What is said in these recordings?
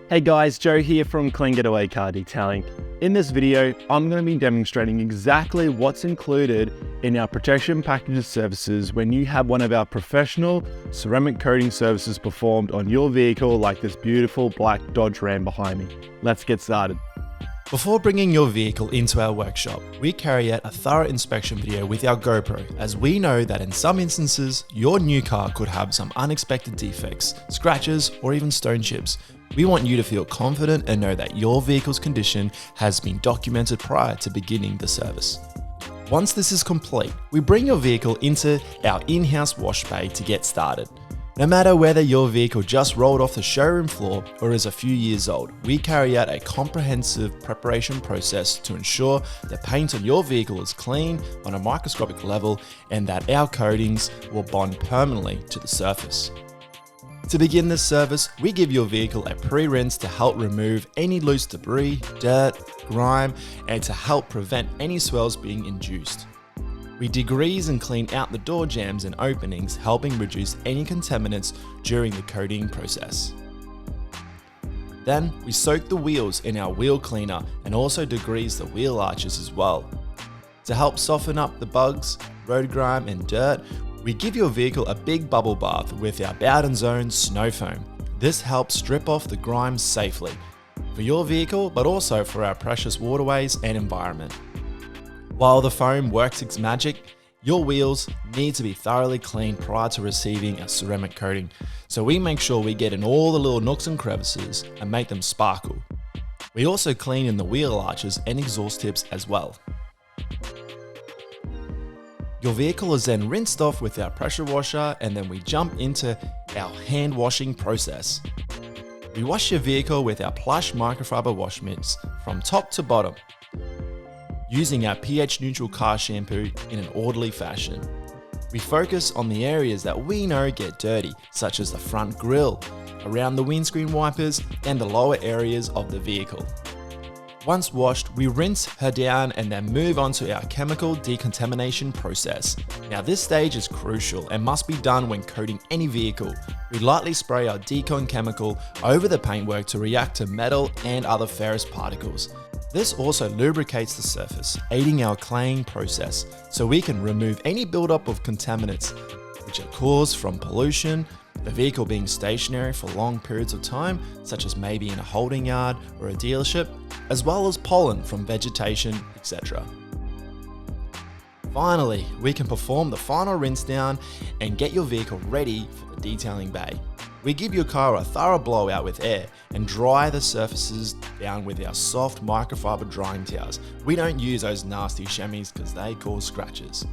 Hey guys, Joe here from Clean Getaway Car Detailing. In this video, I'm going to be demonstrating exactly what's included in our protection packages services when you have one of our professional ceramic coating services performed on your vehicle like this beautiful black Dodge Ram behind me. Let's get started. Before bringing your vehicle into our workshop, we carry out a thorough inspection video with our GoPro, as we know that in some instances, your new car could have some unexpected defects, scratches, or even stone chips. We want you to feel confident and know that your vehicle's condition has been documented prior to beginning the service. Once this is complete, we bring your vehicle into our in-house wash bay to get started. No matter whether your vehicle just rolled off the showroom floor or is a few years old, we carry out a comprehensive preparation process to ensure the paint on your vehicle is clean on a microscopic level and that our coatings will bond permanently to the surface. To begin this service, we give your vehicle a pre-rinse to help remove any loose debris, dirt, grime, and to help prevent any swells being induced. We degrease and clean out the door jambs and openings, helping reduce any contaminants during the coating process. Then we soak the wheels in our wheel cleaner and also degrease the wheel arches as well. To help soften up the bugs, road grime and dirt, we give your vehicle a big bubble bath with our Bowden Zone snow foam. This helps strip off the grime safely for your vehicle, but also for our precious waterways and environment. While the foam works its magic, your wheels need to be thoroughly cleaned prior to receiving a ceramic coating, so we make sure we get in all the little nooks and crevices and make them sparkle. We also clean in the wheel arches and exhaust tips as well. Your vehicle is then rinsed off with our pressure washer, and then we jump into our hand washing process. We wash your vehicle with our plush microfiber wash mitts from top to bottom, using our pH neutral car shampoo in an orderly fashion. We focus on the areas that we know get dirty, such as the front grille, around the windscreen wipers, and the lower areas of the vehicle. Once washed, we rinse her down and then move on to our chemical decontamination process. Now this stage is crucial and must be done when coating any vehicle. We lightly spray our decon chemical over the paintwork to react to metal and other ferrous particles. This also lubricates the surface, aiding our claying process, so we can remove any buildup of contaminants, which are caused from pollution, the vehicle being stationary for long periods of time, such as maybe in a holding yard or a dealership, as well as pollen from vegetation, etc. Finally, we can perform the final rinse down and get your vehicle ready for the detailing bay. We give your car a thorough blowout with air and dry the surfaces down with our soft microfiber drying towels. We don't use those nasty chamois because they cause scratches.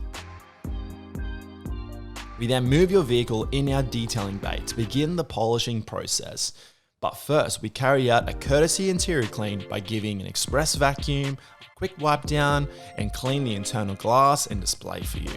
We then move your vehicle in our detailing bay to begin the polishing process. But first, we carry out a courtesy interior clean by giving an express vacuum, a quick wipe down, and clean the internal glass and display for you.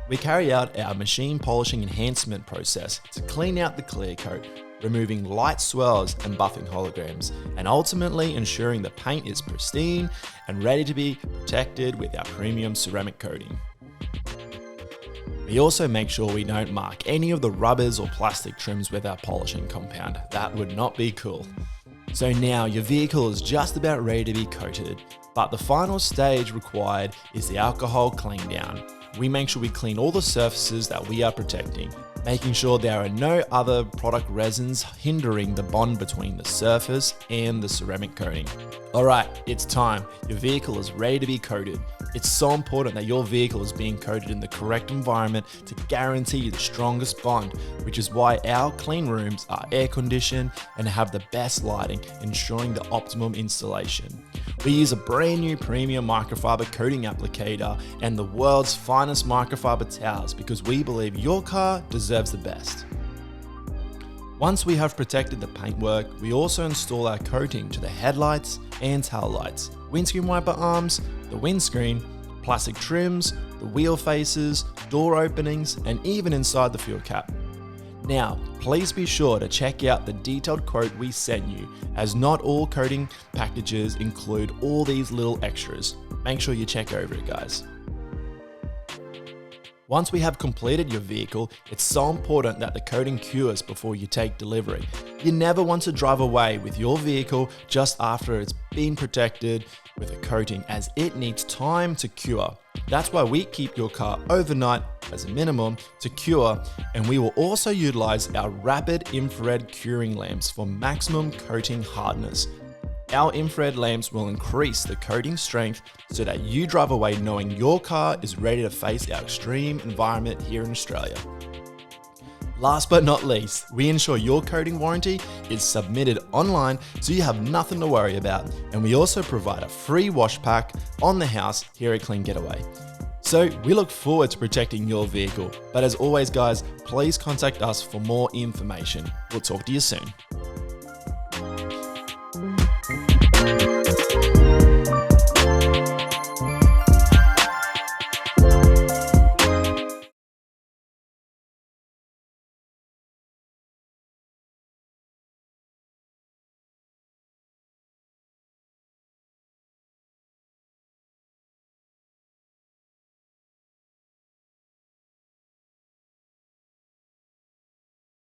We carry out our machine polishing enhancement process to clean out the clear coat, removing light swirls and buffing holograms, and ultimately ensuring the paint is pristine and ready to be protected with our premium ceramic coating. We also make sure we don't mark any of the rubbers or plastic trims with our polishing compound. That would not be cool. So now your vehicle is just about ready to be coated, but the final stage required is the alcohol clean down. We make sure we clean all the surfaces that we are protecting, making sure there are no other product resins hindering the bond between the surface and the ceramic coating. Alright, it's time. Your vehicle is ready to be coated. It's so important that your vehicle is being coated in the correct environment to guarantee the strongest bond, which is why our clean rooms are air conditioned and have the best lighting, ensuring the optimum installation. We use a brand new premium microfiber coating applicator and the world's finest microfiber towels because we believe your car deserves the best. Once we have protected the paintwork, we also install our coating to the headlights and tail lights, windscreen wiper arms, the windscreen, plastic trims, the wheel faces, door openings, and even inside the fuel cap. Now, please be sure to check out the detailed quote we sent you, as not all coating packages include all these little extras. Make sure you check over it, guys. Once we have completed your vehicle, it's so important that the coating cures before you take delivery. You never want to drive away with your vehicle just after it's been protected with a coating, as it needs time to cure. That's why we keep your car overnight as a minimum to cure, and we will also utilize our rapid infrared curing lamps for maximum coating hardness. Our infrared lamps will increase the coating strength so that you drive away knowing your car is ready to face our extreme environment here in Australia. Last but not least, we ensure your coating warranty is submitted online so you have nothing to worry about, and we also provide a free wash pack on the house here at Clean Getaway. So we look forward to protecting your vehicle, but as always guys, please contact us for more information. We'll talk to you soon.